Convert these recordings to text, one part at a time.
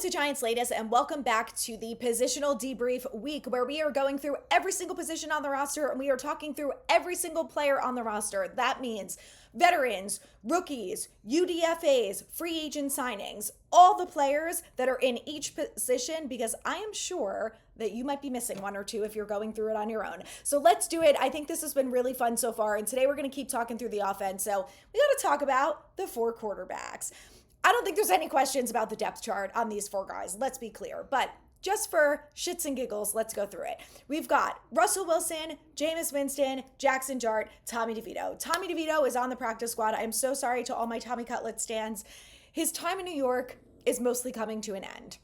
Welcome to Giants Latest and welcome back to the positional debrief week where we are going through every single position on the roster and we are talking through every single player on the roster. That means veterans, rookies, UDFAs, free agent signings, all the players that are in each position because I am sure that you might be missing one or two if you're going through it on your own. So let's do it. I think this has been really fun so far and today we're going to keep talking through the offense. So we got to talk about the four quarterbacks. I don't think there's any questions about the depth chart on these four guys, let's be clear. But just for shits and giggles, let's go through it. We've got Russell Wilson, Jameis Winston, Jackson Dart, Tommy DeVito. Tommy DeVito is on the practice squad. I'm so sorry to all my Tommy Cutlet stands. His time in New York is mostly coming to an end.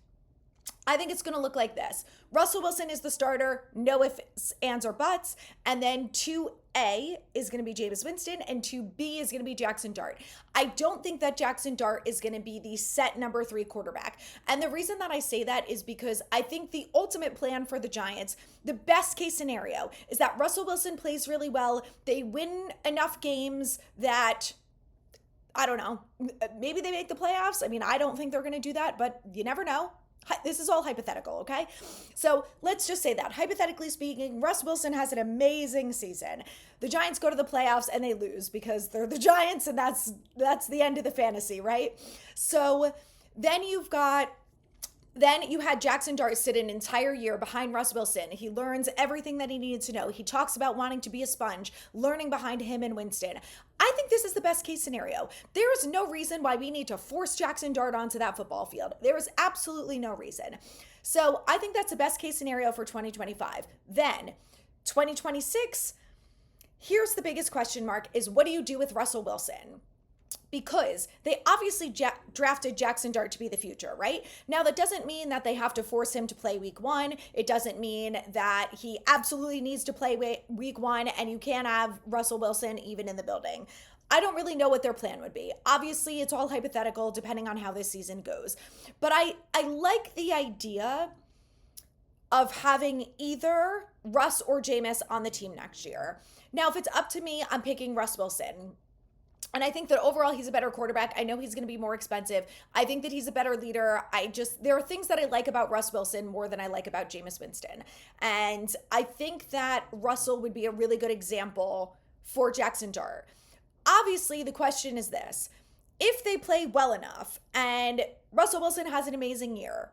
I think it's going to look like this. Russell Wilson is the starter, no ifs, ands, or buts. And then 2A is going to be Jameis Winston, and 2B is going to be Jackson Dart. I don't think that Jackson Dart is going to be the set number 3 quarterback. And the reason that I say that is because I think the ultimate plan for the Giants, the best case scenario, is that Russell Wilson plays really well. They win enough games that, I don't know, maybe they make the playoffs. I mean, I don't think they're going to do that, but you never know. This is all hypothetical, okay? So let's just say that. Hypothetically speaking, Russ Wilson has an amazing season. The Giants go to the playoffs and they lose because they're the Giants and that's the end of the fantasy, right? So then you had Jackson Dart sit an entire year behind Russ Wilson. He learns everything that he needed to know. He talks about wanting to be a sponge, learning behind him and Winston. I think this is the best case scenario. There is no reason why we need to force Jackson Dart onto that football field. There is absolutely no reason. So I think that's the best case scenario for 2025. Then 2026, here's the biggest question mark is what do you do with Russell Wilson? Because they obviously drafted Jackson Dart to be the future, right? Now, that doesn't mean that they have to force him to play week 1. It doesn't mean that he absolutely needs to play week 1 and you can't have Russell Wilson even in the building. I don't really know what their plan would be. Obviously, it's all hypothetical depending on how this season goes. But I like the idea of having either Russ or Jameis on the team next year. Now, if it's up to me, I'm picking Russ Wilson. And I think that overall he's a better quarterback. I know he's going to be more expensive. I think that he's a better leader. There are things that I like about Russ Wilson more than I like about Jameis Winston. And I think that Russell would be a really good example for Jackson Dart. Obviously, the question is this. If they play well enough and Russell Wilson has an amazing year,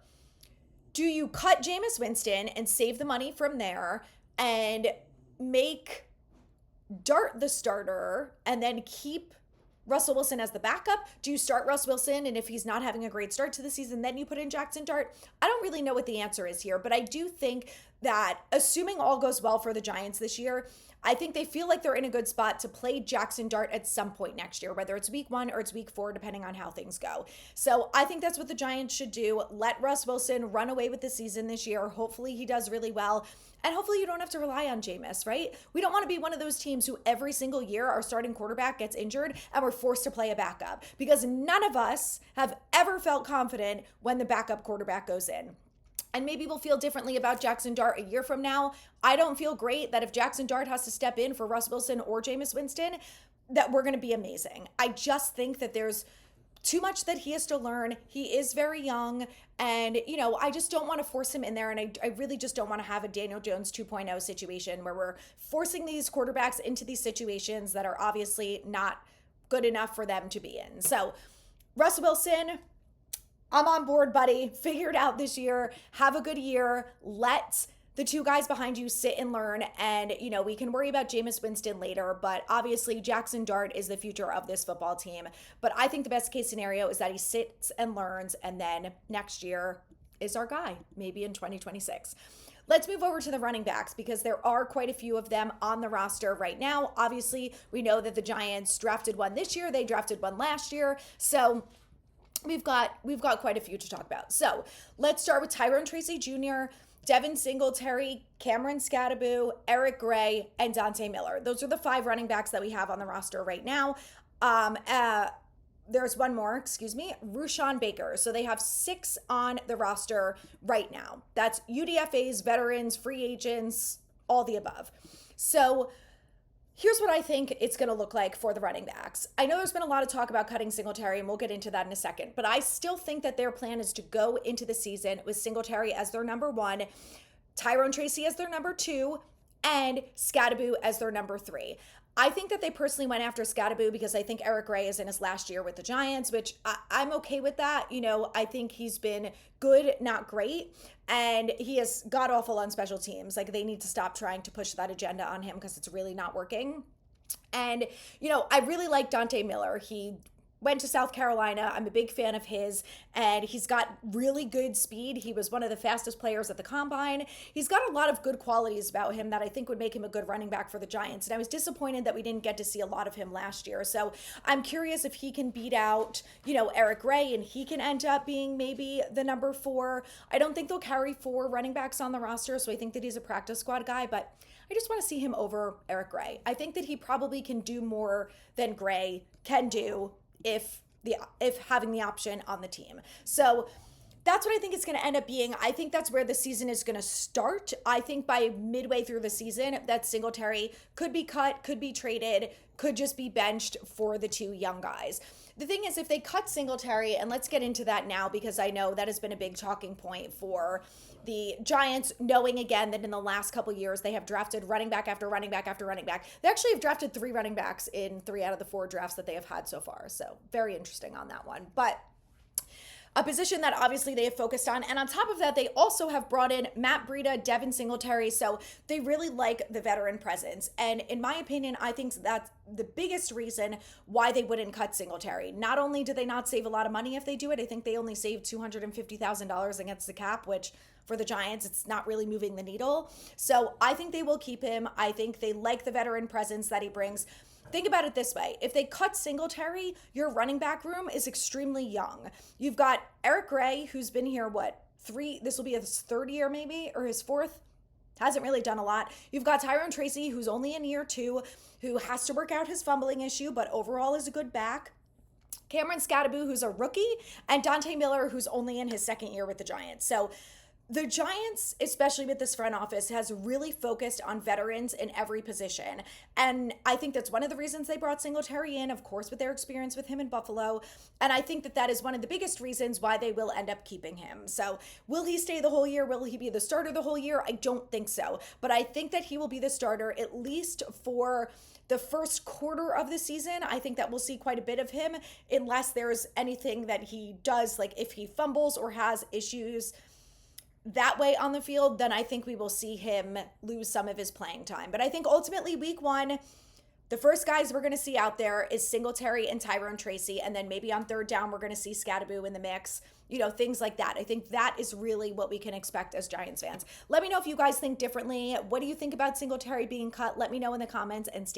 do you cut Jameis Winston and save the money from there and make Dart the starter and then keep Russell Wilson as the backup? Do you start Russ Wilson and if he's not having a great start to the season, then you put in Jackson Dart? I don't really know what the answer is here, but I do think that assuming all goes well for the Giants this year, I think they feel like they're in a good spot to play Jackson Dart at some point next year, whether it's week 1 or it's week 4, depending on how things go. So I think that's what the Giants should do. Let Russ Wilson run away with the season this year. Hopefully he does really well. And hopefully you don't have to rely on Jameis, right? We don't want to be one of those teams who every single year our starting quarterback gets injured and we're forced to play a backup because none of us have ever felt confident when the backup quarterback goes in. And maybe we'll feel differently about Jackson Dart a year from now. I don't feel great that if Jackson Dart has to step in for Russ Wilson or Jameis Winston, that we're going to be amazing. I just think that there's too much that he has to learn. He is very young and, I just don't want to force him in there. And I really just don't want to have a Daniel Jones 2.0 situation where we're forcing these quarterbacks into these situations that are obviously not good enough for them to be in. So Russ Wilson, I'm on board, buddy. Figure it out this year. Have a good year. Let the two guys behind you sit and learn. And, we can worry about Jameis Winston later, but obviously Jackson Dart is the future of this football team. But I think the best case scenario is that he sits and learns. And then next year is our guy, maybe in 2026. Let's move over to the running backs because there are quite a few of them on the roster right now. Obviously, we know that the Giants drafted one this year. They drafted one last year. So we've got quite a few to talk about. So let's start with Tyrone Tracy Jr., Devin Singletary, Cameron Skattebo, Eric Gray, and Dante Miller. Those are the 5 running backs that we have on the roster right now. There's one more, Rushawn Baker. So they have 6 on the roster right now. That's UDFAs, veterans, free agents, all the above. So Here's what I think it's going to look like for the running backs. I know there's been a lot of talk about cutting Singletary, and we'll get into that in a second, but I still think that their plan is to go into the season with Singletary as their number one, Tyrone Tracy as their number two, and Scadaboo as their number three. I think that they personally went after Scadaboo because I think Eric Gray is in his last year with the Giants, which I'm okay with that. I think he's been good, not great. And he has god awful on special teams. Like, they need to stop trying to push that agenda on him because it's really not working. And, I really like Dante Miller. He went to South Carolina. I'm a big fan of his, and he's got really good speed. He was one of the fastest players at the combine. He's got a lot of good qualities about him that I think would make him a good running back for the Giants. And I was disappointed that we didn't get to see a lot of him last year. So I'm curious if he can beat out, Eric Gray, and he can end up being maybe the number four. I don't think they'll carry four running backs on the roster, so I think that he's a practice squad guy, but I just want to see him over Eric Gray. I think that he probably can do more than Gray can do if having the option on the team. So that's what I think it's going to end up being. I think that's where the season is going to start. I think by midway through the season, that Singletary could be cut, could be traded, could just be benched for the two young guys. The thing is, if they cut Singletary, and let's get into that now because I know that has been a big talking point for the Giants, knowing again that in the last couple years they have drafted running back after running back after running back. They actually have drafted 3 running backs in 3 out of the 4 drafts that they have had so far. So very interesting on that one. But a position that obviously they have focused on. And on top of that, they also have brought in Matt Breida, Devin Singletary. So they really like the veteran presence. And in my opinion, I think that's the biggest reason why they wouldn't cut Singletary. Not only do they not save a lot of money if they do it, I think they only saved $250,000 against the cap, which for the Giants, it's not really moving the needle. So I think they will keep him. I think they like the veteran presence that he brings. Think about it this way. If they cut Singletary, your running back room is extremely young. You've got Eric Gray, who's been here, this will be his 3rd year maybe, or his 4th. Hasn't really done a lot. You've got Tyrone Tracy, who's only in year 2, who has to work out his fumbling issue, but overall is a good back. Cameron Scadaboo, who's a rookie, and Dante Miller, who's only in his 2nd year with the Giants. So the Giants, especially with this front office, has really focused on veterans in every position. And I think that's one of the reasons they brought Singletary in, of course, with their experience with him in Buffalo. And I think that is one of the biggest reasons why they will end up keeping him. So will he stay the whole year? Will he be the starter the whole year? I don't think so. But I think that he will be the starter at least for the first quarter of the season. I think that we'll see quite a bit of him unless there's anything that he does, like if he fumbles or has issues that way on the field, then I think we will see him lose some of his playing time. But I think ultimately week 1, the first guys we're going to see out there is Singletary and Tyrone Tracy. And then maybe on 3rd down, we're going to see Scadaboo in the mix, things like that. I think that is really what we can expect as Giants fans. Let me know if you guys think differently. What do you think about Singletary being cut? Let me know in the comments and stay